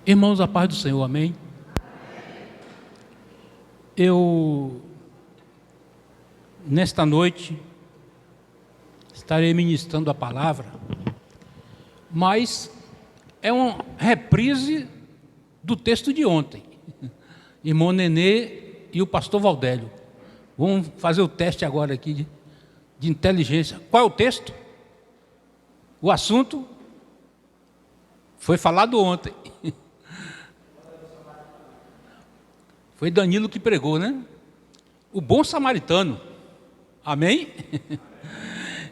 Irmãos, a paz do Senhor, amém? Eu, nesta noite, estarei ministrando a palavra, mas é uma reprise do texto de ontem. Irmão Nenê e o pastor Valdélio. Vamos fazer o teste agora aqui de inteligência. Qual é o texto? O assunto foi falado ontem. Foi Danilo que pregou, né? O bom samaritano. Amém?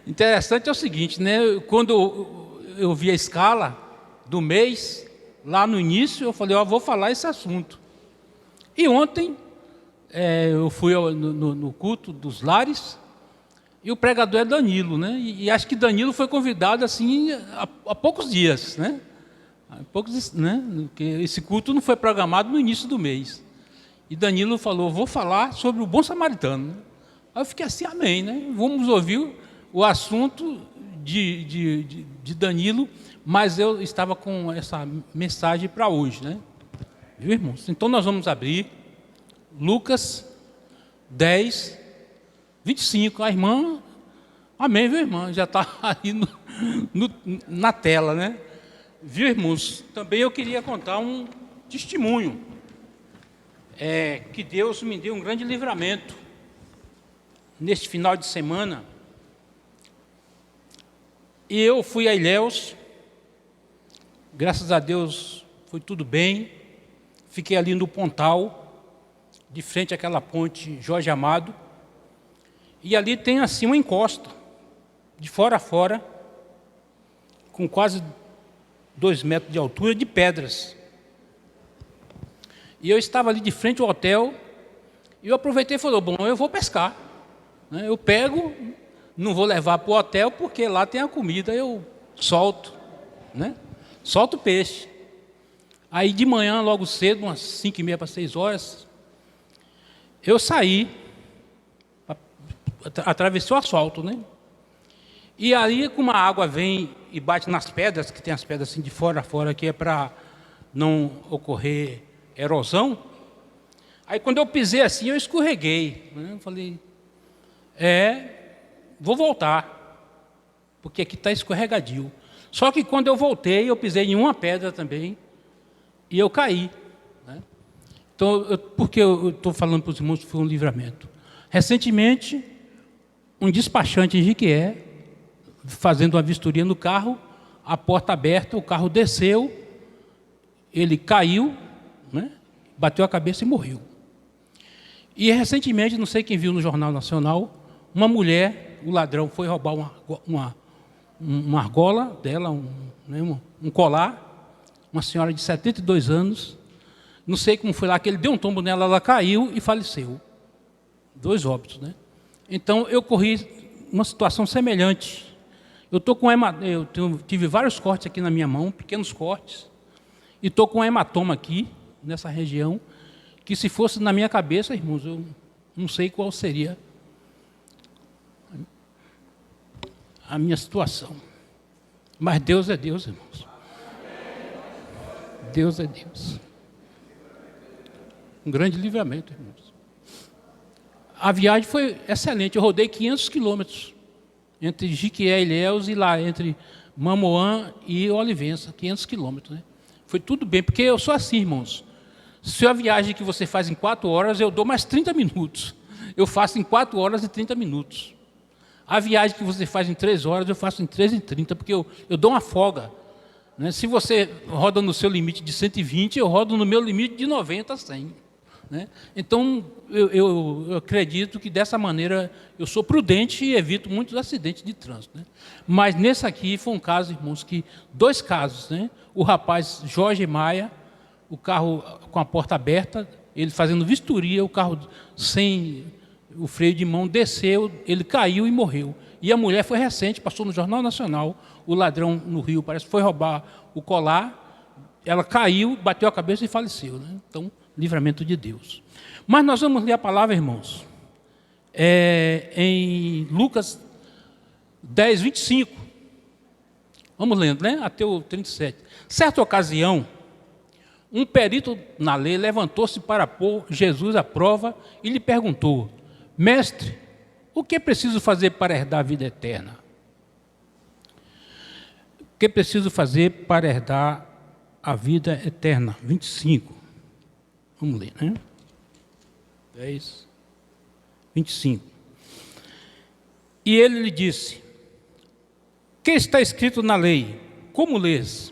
Interessante é o seguinte, né? Quando eu vi a escala do mês, lá no início, eu falei, vou falar esse assunto. E ontem, eu fui no culto dos lares, e o pregador é Danilo, né? E acho que Danilo foi convidado assim há poucos dias, né? Porque esse culto não foi programado no início do mês. E Danilo falou, vou falar sobre o bom samaritano. Aí eu fiquei assim, amém, né? Vamos ouvir o assunto de Danilo, mas eu estava com essa mensagem para hoje, né? Viu, irmãos? Então nós vamos abrir Lucas 10, 25. A irmã, amém, viu, irmã? Já está aí na tela, né? Viu, irmãos? Também eu queria contar um testemunho. Que Deus me deu um grande livramento neste final de semana. E eu fui a Ilhéus, graças a Deus foi tudo bem. Fiquei ali no Pontal, de frente àquela ponte Jorge Amado. E ali tem assim uma encosta, de fora a fora, com quase 2 metros de altura, de pedras. E eu estava ali de frente ao hotel, e eu aproveitei e falei, bom, eu vou pescar. Eu pego, não vou levar para o hotel, porque lá tem a comida, eu solto, né? Solto o peixe. Aí de manhã, logo cedo, umas 5h30 para 6 horas, eu saí, atravessei o asfalto, né? E aí, como a água vem e bate nas pedras, que tem as pedras assim de fora a fora, que é para não ocorrer erosão. Aí quando eu pisei assim, eu escorreguei, né? Eu falei, vou voltar, porque aqui está escorregadio. Só que quando eu voltei, eu pisei em uma pedra também, e eu caí, né? Então, porque eu estou falando para os irmãos que foi um livramento. Recentemente, um despachante em Jiquié, fazendo uma vistoria no carro, a porta aberta, o carro desceu, ele caiu, né? Bateu a cabeça e morreu. E recentemente, não sei quem viu no Jornal Nacional, uma mulher, o ladrão foi roubar uma argola dela, um colar, uma senhora de 72 anos, não sei como foi lá, que ele deu um tombo nela, ela caiu e faleceu. 2 óbitos, né? Então, eu corri uma situação semelhante. Eu tive vários cortes aqui na minha mão, pequenos cortes, e estou com um hematoma aqui, nessa região, que se fosse na minha cabeça, irmãos, eu não sei qual seria a minha situação. Mas Deus é Deus, irmãos. Deus é Deus. Um grande livramento, irmãos. A viagem foi excelente, eu rodei 500 quilômetros, entre Jiquié e Ilhéus, e lá entre Mamoã e Olivença, 500 quilômetros, né? Foi tudo bem, porque eu sou assim, irmãos. Se a viagem que você faz em 4 horas, eu dou mais 30 minutos. Eu faço em 4 horas e 30 minutos. A viagem que você faz em 3 horas, eu faço em 3 e 30, porque eu dou uma folga, né? Se você roda no seu limite de 120, eu rodo no meu limite de 90 a 100. Né? Então, eu acredito que dessa maneira eu sou prudente e evito muitos acidentes de trânsito. Né? Mas nesse aqui foi um caso, irmãos, 2 casos. Né? O rapaz Jorge Maia, o carro com a porta aberta, ele fazendo vistoria, o carro sem o freio de mão desceu, ele caiu e morreu. E a mulher foi recente, passou no Jornal Nacional, o ladrão no Rio, parece que foi roubar o colar, ela caiu, bateu a cabeça e faleceu. Né? Então, livramento de Deus. Mas nós vamos ler a palavra, irmãos, em Lucas 10, 25. Vamos lendo, né? Até o 37. Certa ocasião, um perito na lei levantou-se para pôr Jesus à prova e lhe perguntou: Mestre, o que é preciso fazer para herdar a vida eterna? O que é preciso fazer para herdar a vida eterna? 25. Vamos ler, né? 10, 25. E ele lhe disse: que está escrito na lei? Como lês?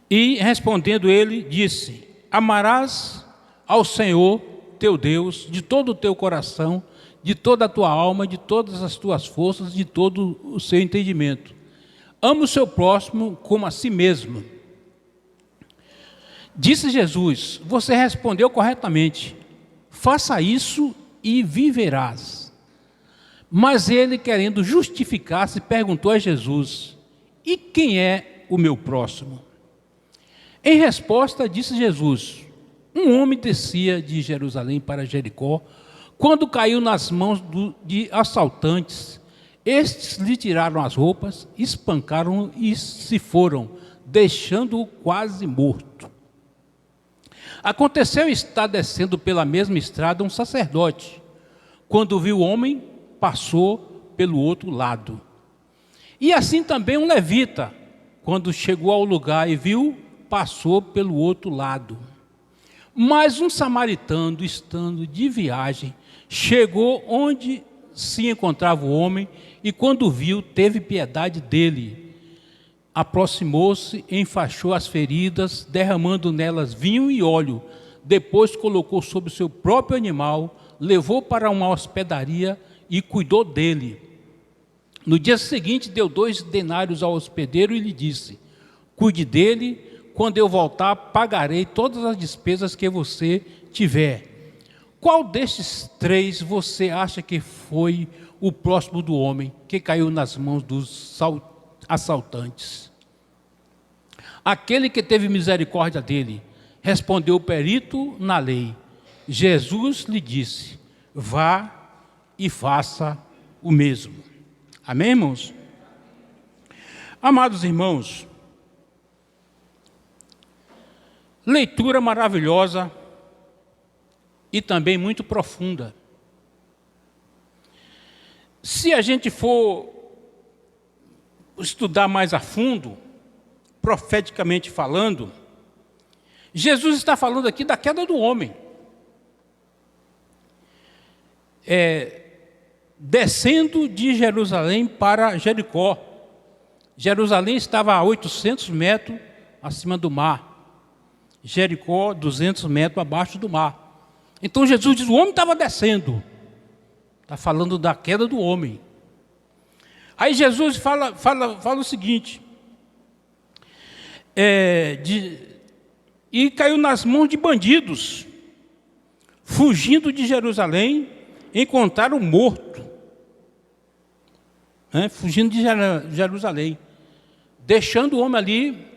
E respondendo ele, disse: amarás ao Senhor teu Deus de todo o teu coração, de toda a tua alma, de todas as tuas forças, de todo o seu entendimento. Ama o seu próximo como a si mesmo. Disse Jesus: você respondeu corretamente, faça isso e viverás. Mas ele, querendo justificar-se, perguntou a Jesus: e quem é o meu próximo? Em resposta, disse Jesus: um homem descia de Jerusalém para Jericó, quando caiu nas mãos de assaltantes. Estes lhe tiraram as roupas, espancaram-o e se foram, deixando-o quase morto. Aconteceu estar descendo pela mesma estrada um sacerdote. Quando viu o homem, passou pelo outro lado. E assim também um levita, quando chegou ao lugar e viu, passou pelo outro lado. Mas um samaritano, estando de viagem, chegou onde se encontrava o homem e, quando viu, teve piedade dele. Aproximou-se, enfaixou as feridas, derramando nelas vinho e óleo. Depois colocou sobre o seu próprio animal, levou para uma hospedaria e cuidou dele. No dia seguinte, deu 2 denários ao hospedeiro e lhe disse: cuide dele, quando eu voltar, pagarei todas as despesas que você tiver. Qual destes 3 você acha que foi o próximo do homem que caiu nas mãos dos assaltantes? Aquele que teve misericórdia dele, respondeu o perito na lei. Jesus lhe disse: vá e faça o mesmo. Amém, irmãos? Amados irmãos, leitura maravilhosa e também muito profunda. Se a gente for estudar mais a fundo, profeticamente falando, Jesus está falando aqui da queda do homem. Descendo de Jerusalém para Jericó. Jerusalém estava a 800 metros acima do mar. Jericó, 200 metros abaixo do mar. Então Jesus diz: o homem estava descendo. Está falando da queda do homem. Aí Jesus fala o seguinte: e caiu nas mãos de bandidos, fugindo de Jerusalém, encontraram morto, fugindo de Jerusalém, deixando o homem ali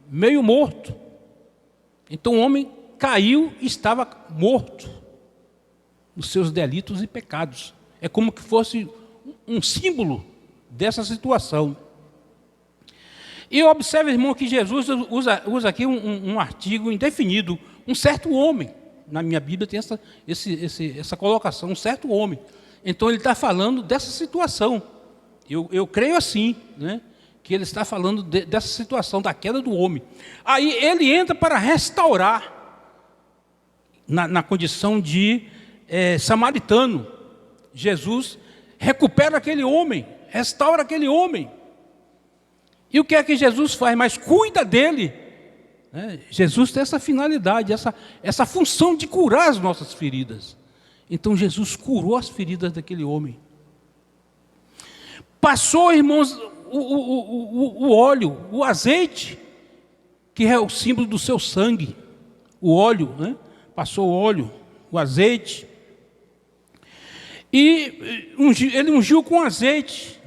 meio morto. Então o homem caiu e estava morto nos seus delitos e pecados. É como que fosse um símbolo dessa situação. E observe, irmão, que Jesus usa aqui um artigo indefinido, um certo homem. Na minha Bíblia tem essa colocação, um certo homem. Então ele está falando dessa situação. Eu creio assim, né? Que ele está falando dessa situação, da queda do homem. Aí ele entra para restaurar, na condição de samaritano. Jesus recupera aquele homem, restaura aquele homem. E o que é que Jesus faz? Mas cuida dele. Jesus tem essa finalidade, essa função de curar as nossas feridas. Então Jesus curou as feridas daquele homem. Passou, irmãos, o óleo, o azeite, que é o símbolo do seu sangue. O óleo, passou o óleo, o azeite. E ele ungiu com azeite,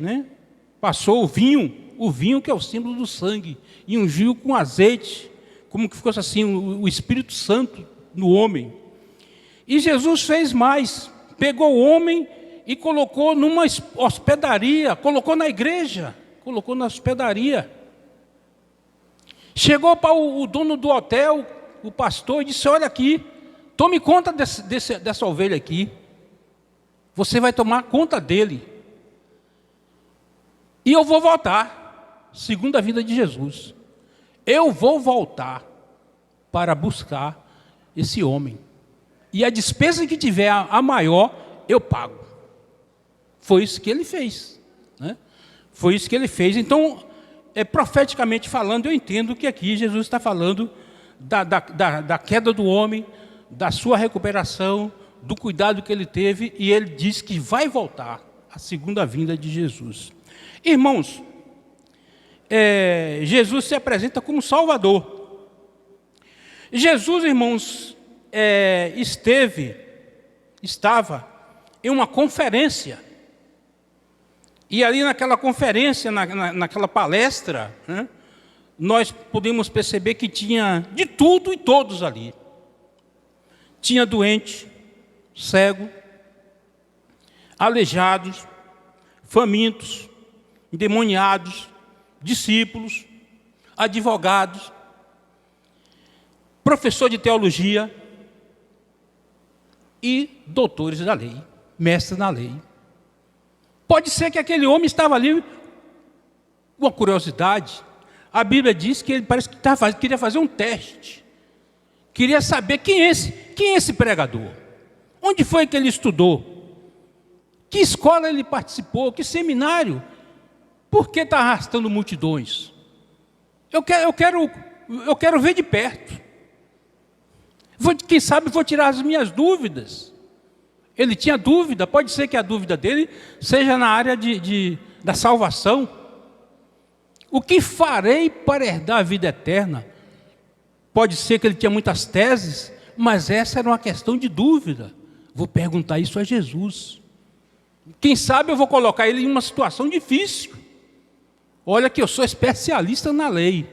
passou o vinho que é o símbolo do sangue, e ungiu com azeite, como que fosse assim o Espírito Santo no homem. E Jesus fez mais, pegou o homem e colocou numa hospedaria, colocou na igreja, colocou na hospedaria. Chegou para o dono do hotel, o pastor, e disse: olha aqui, tome conta dessa ovelha aqui. Você vai tomar conta dele. E eu vou voltar, segundo a vida de Jesus. Eu vou voltar para buscar esse homem. E a despesa que tiver a maior, eu pago. Foi isso que ele fez, né? Foi isso que ele fez. Então, profeticamente falando, eu entendo que aqui Jesus está falando da queda do homem, da sua recuperação, do cuidado que ele teve, e ele diz que vai voltar, a segunda vinda de Jesus. Irmãos, Jesus se apresenta como Salvador. Jesus, irmãos, estava em uma conferência, e ali naquela conferência, naquela palestra, né, nós podemos perceber que tinha de tudo e todos ali. Tinha doente, cego, aleijados, famintos, endemoniados, discípulos, advogados, professor de teologia e doutores da lei, mestres na lei. Pode ser que aquele homem estava ali com uma curiosidade. A Bíblia diz que ele parece que queria fazer um teste. Queria saber quem é esse pregador. Onde foi que ele estudou? Que escola ele participou? Que seminário? Por que está arrastando multidões? Eu quero ver de perto. Quem sabe vou tirar as minhas dúvidas. Ele tinha dúvida, pode ser que a dúvida dele seja na área da salvação. O que farei para herdar a vida eterna? Pode ser que ele tinha muitas teses, mas essa era uma questão de dúvida. Vou perguntar isso a Jesus. Quem sabe eu vou colocar ele em uma situação difícil. Olha que eu sou especialista na lei.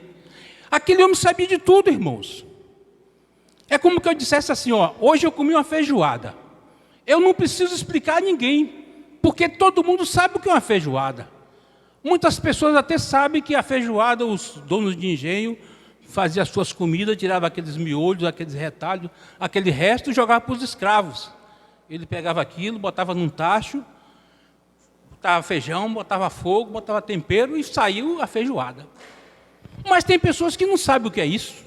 Aquele homem sabia de tudo, irmãos. É como que eu dissesse assim, hoje eu comi uma feijoada. Eu não preciso explicar a ninguém, porque todo mundo sabe o que é uma feijoada. Muitas pessoas até sabem que a feijoada, os donos de engenho, faziam as suas comidas, tiravam aqueles miolhos, aqueles retalhos, aquele resto e jogava para os escravos. Ele pegava aquilo, botava num tacho, botava feijão, botava fogo, botava tempero e saiu a feijoada. Mas tem pessoas que não sabem o que é isso.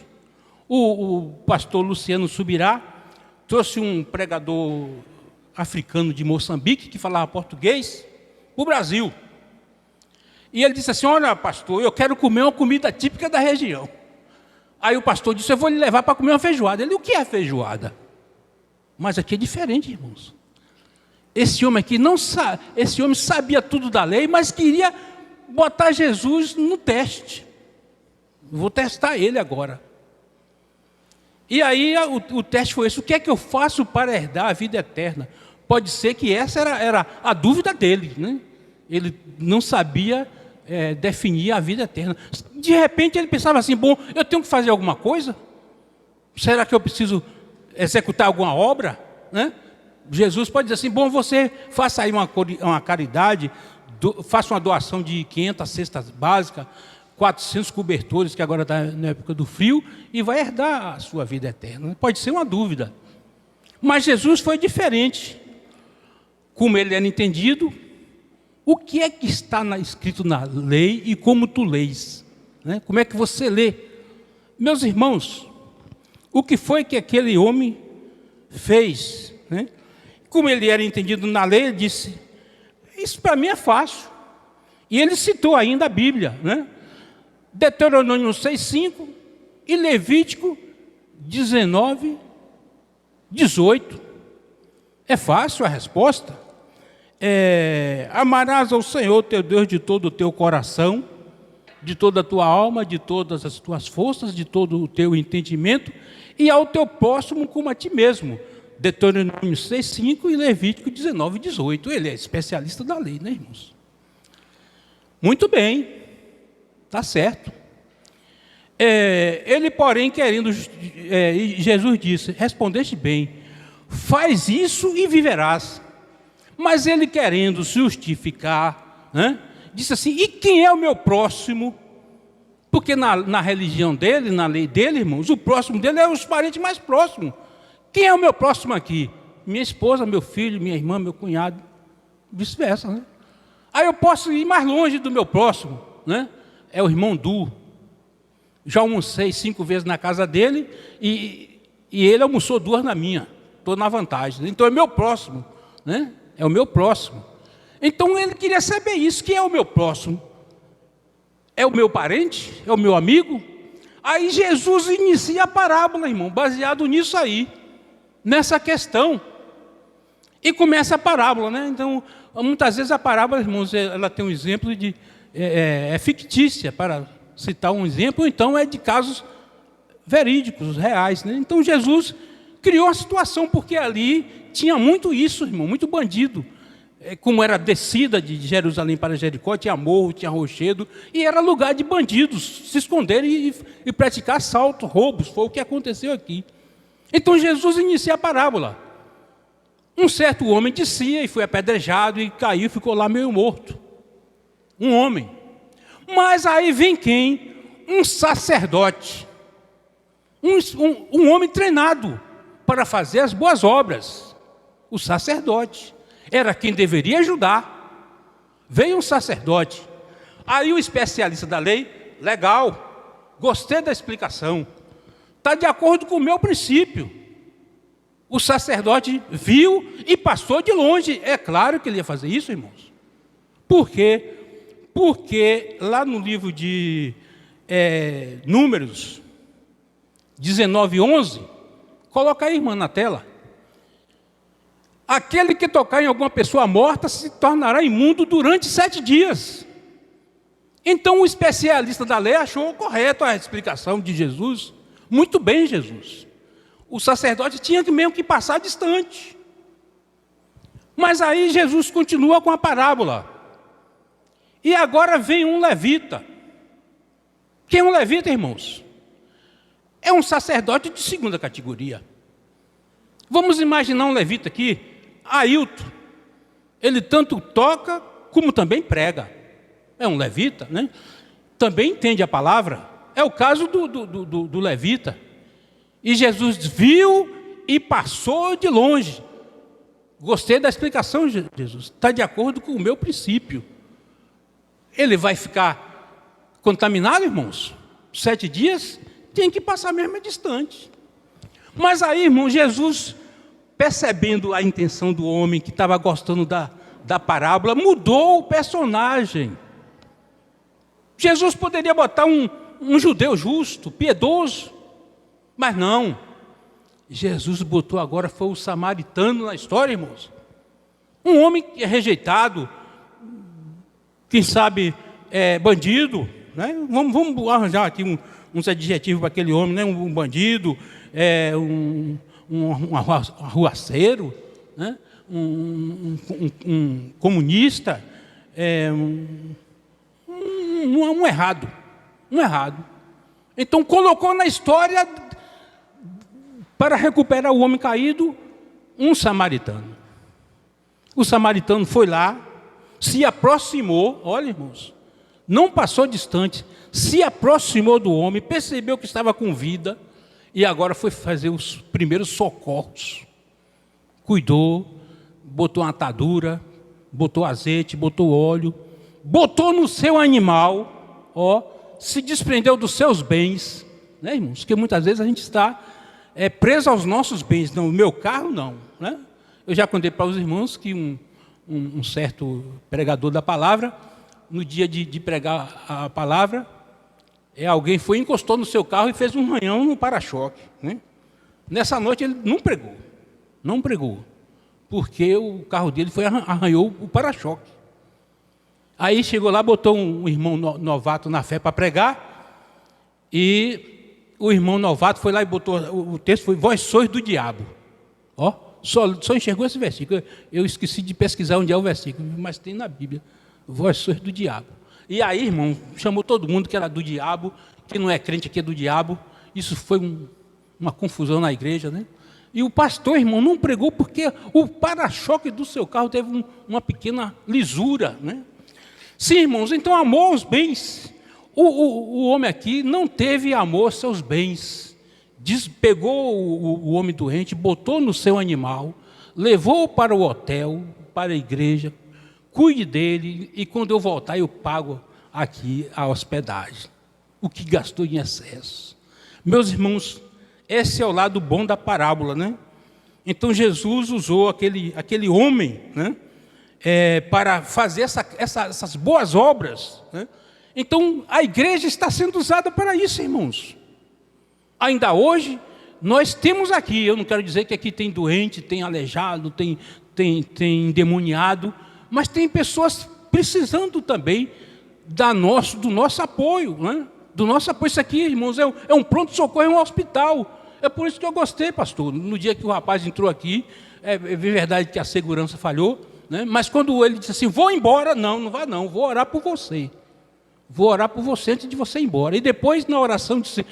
O pastor Luciano Subirá trouxe um pregador africano de Moçambique, que falava português, para o Brasil. E ele disse assim: olha, pastor, eu quero comer uma comida típica da região. Aí o pastor disse: eu vou lhe levar para comer uma feijoada. Ele: o que é feijoada? Mas aqui é diferente, irmãos. Esse homem aqui esse homem sabia tudo da lei, mas queria botar Jesus no teste. Vou testar ele agora. E aí o teste foi esse: o que é que eu faço para herdar a vida eterna? Pode ser que essa era a dúvida dele, né? Ele não sabia definir a vida eterna. De repente ele pensava assim: bom, eu tenho que fazer alguma coisa? Será que eu preciso executar alguma obra? Né? Jesus pode dizer assim: bom, você faça aí uma caridade, faça uma doação de 500 cestas básicas, 400 cobertores, que agora está na época do frio, e vai herdar a sua vida eterna. Pode ser uma dúvida. Mas Jesus foi diferente. Como ele era entendido, o que é que está escrito na lei e como tu lês? Né? Como é que você lê? Meus irmãos, o que foi que aquele homem fez? Né? Como ele era entendido na lei, ele disse: isso para mim é fácil. E ele citou ainda a Bíblia, né? Deuteronômio 6,5 e Levítico 19, 18. É fácil a resposta. Amarás ao Senhor teu Deus de todo o teu coração, de toda a tua alma, de todas as tuas forças, de todo o teu entendimento, e ao teu próximo como a ti mesmo. Deuteronômio 6,5 e Levítico 19, 18. Ele é especialista da lei, né, irmãos? Muito bem, está certo. Ele, porém, querendo, Jesus disse: respondeste bem, faz isso e viverás. Mas ele, querendo se justificar, né, disse assim: e quem é o meu próximo? Porque na religião dele, na lei dele, irmãos, o próximo dele é os parentes mais próximos. Quem é o meu próximo aqui? Minha esposa, meu filho, minha irmã, meu cunhado, vice-versa, né? Aí eu posso ir mais longe do meu próximo, né? É o irmão Du. Já almocei 5 vezes na casa dele e ele almoçou 2 na minha. Estou na vantagem. Então é meu próximo, né? É o meu próximo. Então ele queria saber isso. Quem é o meu próximo? É o meu parente? É o meu amigo? Aí Jesus inicia a parábola, irmão, baseado nisso aí, nessa questão. E começa a parábola, né? Então, muitas vezes a parábola, irmãos, ela tem um exemplo de... é fictícia, para citar um exemplo, ou então é de casos verídicos, reais, né? Então Jesus criou a situação, porque ali tinha muito isso, irmão, muito bandido. Como era a descida de Jerusalém para Jericó, tinha morro, tinha rochedo, e era lugar de bandidos se esconderem e praticar assaltos, roubos. Foi o que aconteceu aqui. Então Jesus inicia a parábola. Um certo homem descia e foi apedrejado e caiu, ficou lá meio morto. Um homem. Mas aí vem quem? Um sacerdote. Um homem treinado para fazer as boas obras. O sacerdote. Era quem deveria ajudar. Veio um sacerdote. Aí o especialista da lei, legal, gostei da explicação. Está de acordo com o meu princípio. O sacerdote viu e passou de longe. É claro que ele ia fazer isso, irmãos. Por quê? Porque lá no livro de Números 19:11, coloca aí, irmã, na tela. Aquele que tocar em alguma pessoa morta se tornará imundo durante 7 dias. Então o especialista da lei achou correto a explicação de Jesus. Muito bem, Jesus. O sacerdote tinha mesmo que passar distante. Mas aí Jesus continua com a parábola. E agora vem um levita. Quem é um levita, irmãos? É um sacerdote de 2ª categoria. Vamos imaginar um levita aqui, Ailton. Ele tanto toca como também prega. É um levita, né? Também entende a palavra. É o caso do levita. E Jesus viu e passou de longe. Gostei da explicação, Jesus. Está de acordo com o meu princípio. Ele vai ficar contaminado, irmãos? 7 dias? Tem que passar mesmo distante. Mas aí, irmão, Jesus, percebendo a intenção do homem que estava gostando da parábola, mudou o personagem. Jesus poderia botar um judeu justo, piedoso, mas não. Jesus botou agora, foi o samaritano na história, irmãos. Um homem que é rejeitado, quem sabe bandido, né? Vamos arranjar aqui uns adjetivos para aquele homem, né? Um bandido, um arruaceiro, né? Um comunista, um errado. Então colocou na história, para recuperar o homem caído, um samaritano. O samaritano foi lá, se aproximou, olha, irmãos, não passou distante, se aproximou do homem, percebeu que estava com vida e agora foi fazer os primeiros socorros. Cuidou, botou uma atadura, botou azeite, botou óleo, botou no seu animal, se desprendeu dos seus bens, né, irmãos? Porque muitas vezes a gente está preso aos nossos bens. Não, o meu carro não, né? Eu já contei para os irmãos que um certo pregador da palavra, no dia de pregar a palavra, alguém foi e encostou no seu carro e fez um arranhão no para-choque, né? Nessa noite ele não pregou, porque o carro dele arranhou o para-choque. Aí chegou lá, botou um irmão novato na fé para pregar, e o irmão novato foi lá e botou, o texto foi: vós sois do diabo. Só enxergou esse versículo. Eu esqueci de pesquisar onde é o versículo, mas tem na Bíblia: vós sois do diabo. E aí, irmão, chamou todo mundo que era do diabo, que não é crente aqui é do diabo. Isso foi uma confusão na igreja, né? E o pastor, irmão, não pregou porque o para-choque do seu carro teve uma pequena lisura, né? Sim, irmãos, então amou os bens. o homem aqui não teve amor aos seus bens. Pegou o homem doente, botou no seu animal, levou para o hotel, para a igreja, cuide dele, e quando eu voltar eu pago aqui a hospedagem. O que gastou em excesso. Meus irmãos, esse é o lado bom da parábola, né? Então Jesus usou aquele homem, né, para fazer essas boas obras, né? Então a igreja está sendo usada para isso, irmãos. Ainda hoje, nós temos aqui, eu não quero dizer que aqui tem doente, tem aleijado, tem endemoniado, mas tem pessoas precisando também do nosso apoio, né? Do nosso apoio. Isso aqui, irmãos, é um pronto-socorro, é um hospital. É por isso que eu gostei, pastor. No dia que o rapaz entrou aqui, é verdade que a segurança falhou, né? Mas quando ele disse assim, vou embora, não vá não, vou orar por você. Vou orar por você antes de você ir embora. E depois, na oração, disse,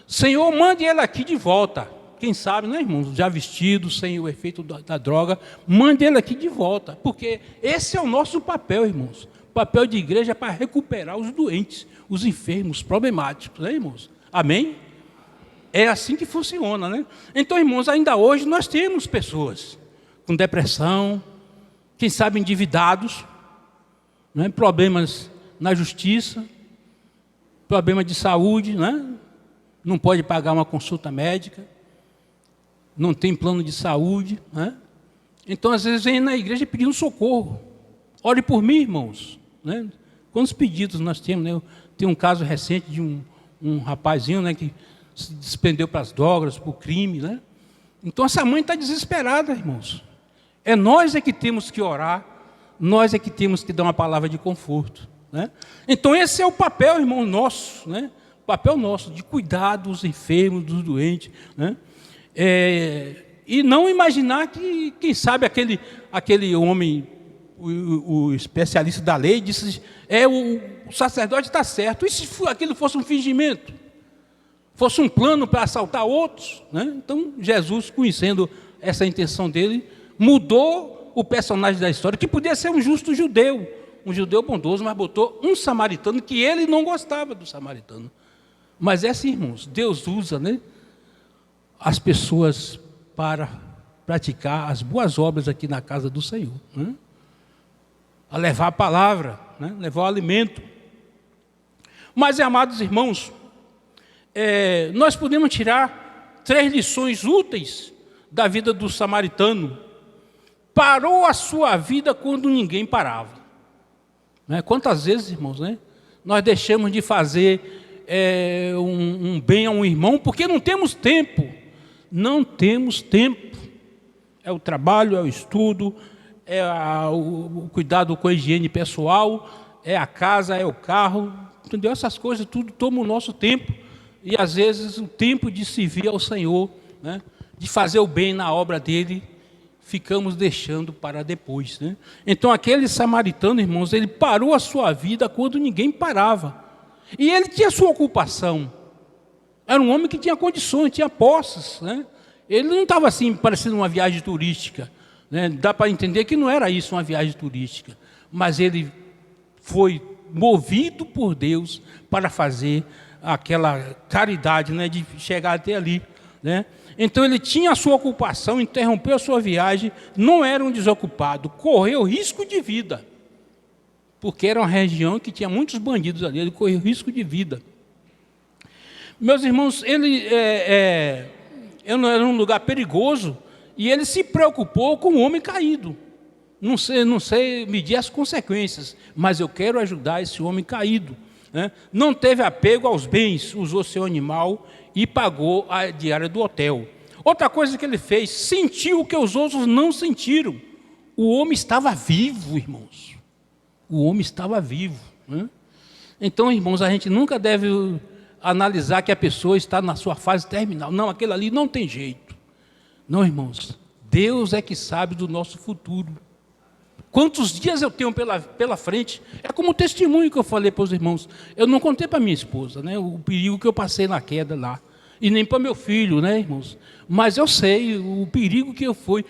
Senhor, mande ele aqui de volta. Quem sabe, né, irmãos, já vestido, sem o efeito da droga, mande ele aqui de volta. Porque esse é o nosso papel, irmãos. O papel de igreja é para recuperar os doentes, os enfermos, problemáticos, né, irmãos? Amém? É assim que funciona, né? Então, irmãos, ainda hoje nós temos pessoas com depressão, quem sabe endividados, né? Problemas na justiça, problema de saúde, né? Não pode pagar uma consulta médica, não tem plano de saúde, né? Então, às vezes, vem na igreja pedindo socorro. Ore por mim, irmãos, né? Quantos pedidos nós temos, né? Tem um caso recente de um rapazinho, né, que se despendeu para as drogas, para o crime, né? Então, essa mãe está desesperada, irmãos. É nós que temos que orar, nós que temos que dar uma palavra de conforto, né? Então, esse é o papel, irmão, nosso, né? O papel nosso, de cuidar dos enfermos, dos doentes, né? E não imaginar que, quem sabe, aquele homem, o especialista da lei, disse, o sacerdote está certo. E se aquilo fosse um fingimento? Fosse um plano para assaltar outros, né? Então, Jesus, conhecendo essa intenção dele, mudou o personagem da história, que podia ser um justo judeu, um judeu bondoso, mas botou um samaritano, que ele não gostava do samaritano. Mas é assim, irmãos, Deus usa, né, as pessoas para praticar as boas obras aqui na casa do Senhor, né? A levar a palavra, né? Levar o alimento. Mas, amados irmãos, nós podemos tirar 3 lições úteis da vida do samaritano. Parou a sua vida quando ninguém parava, né? Quantas vezes, irmãos, né, nós deixamos de fazer um bem a um irmão porque não temos tempo. Não temos tempo. É o trabalho, é o estudo, o cuidado com a higiene pessoal, é a casa, é o carro, entendeu? Essas coisas tudo tomam o nosso tempo. E às vezes o tempo de servir ao Senhor, né, de fazer o bem na obra dele, ficamos deixando para depois, né? Então aquele samaritano, irmãos, ele parou a sua vida quando ninguém parava. E ele tinha sua ocupação. Era um homem que tinha condições, tinha posses, né? Ele não estava assim, parecendo uma viagem turística, né? Dá para entender que não era isso, uma viagem turística. Mas ele foi movido por Deus para fazer aquela caridade, né, de chegar até ali, né? Então ele tinha a sua ocupação, interrompeu a sua viagem, não era um desocupado, correu risco de vida, porque era uma região que tinha muitos bandidos ali, ele correu risco de vida. Meus irmãos, ele era um lugar perigoso e ele se preocupou com o homem caído. Não sei medir as consequências, mas eu quero ajudar esse homem caído, né? Não teve apego aos bens, usou seu animal e pagou a diária do hotel. Outra coisa que ele fez, sentiu o que os outros não sentiram. O homem estava vivo, irmãos. O homem estava vivo, né? Então, irmãos, a gente nunca deve analisar que a pessoa está na sua fase terminal. Não, aquele ali não tem jeito. Não, irmãos, Deus é que sabe do nosso futuro. Quantos dias eu tenho pela frente? É como o testemunho que eu falei para os irmãos. Eu não contei para minha esposa, né, o perigo que eu passei na queda lá. E nem para meu filho, né, irmãos? Mas eu sei o perigo que eu fui.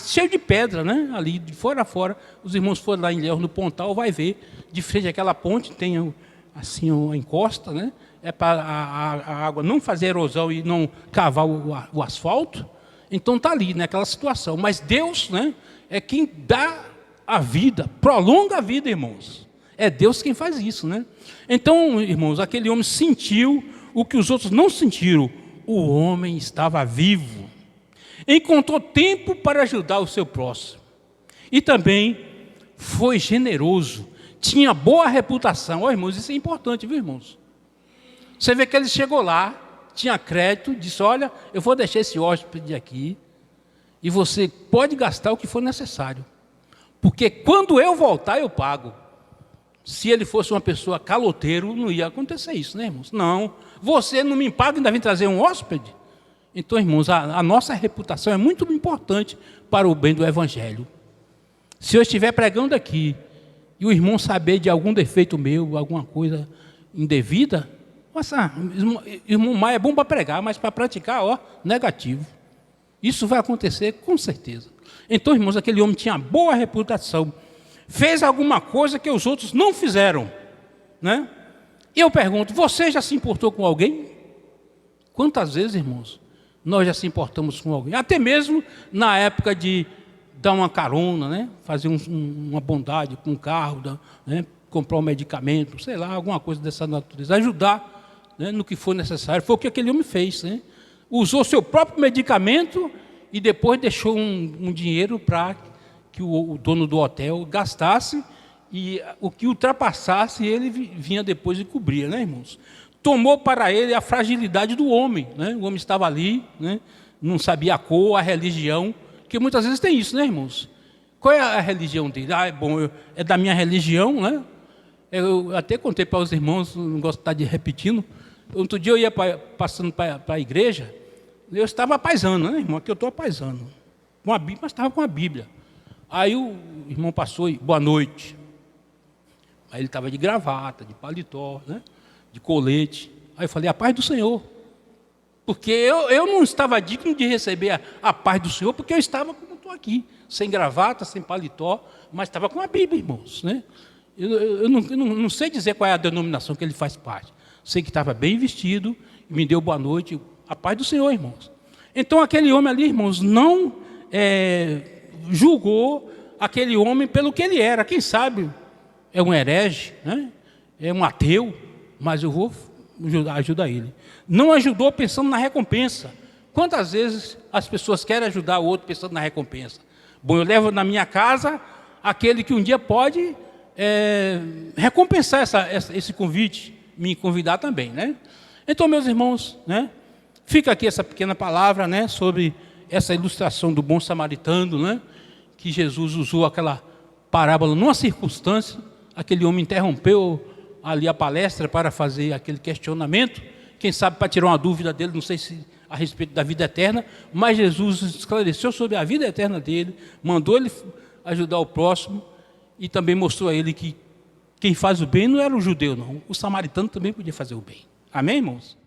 Cheio de pedra, né? Ali, de fora a fora. Os irmãos foram lá em Léo, no Pontal, vai ver. De frente àquela ponte tem assim, uma encosta, né? É para a água não fazer erosão e não cavar o asfalto. Então está ali, naquela situação. Mas Deus, né, é quem dá a vida, prolonga a vida, irmãos. É Deus quem faz isso, né? Então, irmãos, aquele homem sentiu o que os outros não sentiram. O homem estava vivo. Encontrou tempo para ajudar o seu próximo. E também foi generoso. Tinha boa reputação. Ó, irmãos, isso é importante, viu, irmãos? Você vê que ele chegou lá, tinha crédito, disse, olha, eu vou deixar esse hóspede aqui e você pode gastar o que for necessário. Porque quando eu voltar, eu pago. Se ele fosse uma pessoa caloteiro, não ia acontecer isso, né, irmãos? Não, você não me paga e ainda vem trazer um hóspede? Então, irmãos, a nossa reputação é muito importante para o bem do Evangelho. Se eu estiver pregando aqui e o irmão saber de algum defeito meu, alguma coisa indevida, nossa, irmão Maia é bom para pregar, mas para praticar, ó, negativo. Isso vai acontecer com certeza. Então, irmãos, aquele homem tinha boa reputação. Fez alguma coisa que os outros não fizeram, né? E eu pergunto, você já se importou com alguém? Quantas vezes, irmãos, nós já se importamos com alguém? Até mesmo na época de dar uma carona, né? Fazer uma bondade com um carro, né? Comprar um medicamento, sei lá, alguma coisa dessa natureza. Ajudar, né, no que for necessário. Foi o que aquele homem fez, né? Usou seu próprio medicamento e depois deixou um dinheiro para que o dono do hotel gastasse, e o que ultrapassasse ele vinha depois e cobria, né, irmãos? Tomou para ele a fragilidade do homem, né? O homem estava ali, né? Não sabia a cor, a religião, que muitas vezes tem isso, né, irmãos? Qual é a religião dele? Ah, é bom, é da minha religião, né? Eu até contei para os irmãos, não gosto de estar repetindo. Outro dia eu ia passando para a igreja, eu estava apaisando, né, irmão? Aqui eu estou apaisando. Com a Bíblia, mas estava com a Bíblia. Aí o irmão passou e, boa noite. Aí ele estava de gravata, de paletó, né? De colete. Aí eu falei, a paz do Senhor. Porque eu não estava digno de receber a paz do Senhor, porque eu estava como estou aqui, sem gravata, sem paletó, mas estava com a Bíblia, irmãos, né? Eu não sei dizer qual é a denominação que ele faz parte. Sei que estava bem vestido, e me deu boa noite, a paz do Senhor, irmãos. Então aquele homem ali, irmãos, não julgou aquele homem pelo que ele era. Quem sabe é um herege, né? É um ateu, mas eu vou ajudar ele. Não ajudou pensando na recompensa. Quantas vezes as pessoas querem ajudar o outro pensando na recompensa? Bom, eu levo na minha casa aquele que um dia pode recompensar esse convite, me convidar também, né? Então, meus irmãos, né? Fica aqui essa pequena palavra, né? Sobre essa ilustração do bom samaritano, né? Que Jesus usou aquela parábola numa circunstância, aquele homem interrompeu ali a palestra para fazer aquele questionamento, quem sabe para tirar uma dúvida dele, não sei se a respeito da vida eterna, mas Jesus esclareceu sobre a vida eterna dele, mandou ele ajudar o próximo e também mostrou a ele que quem faz o bem não era o judeu, não. O samaritano também podia fazer o bem. Amém, irmãos?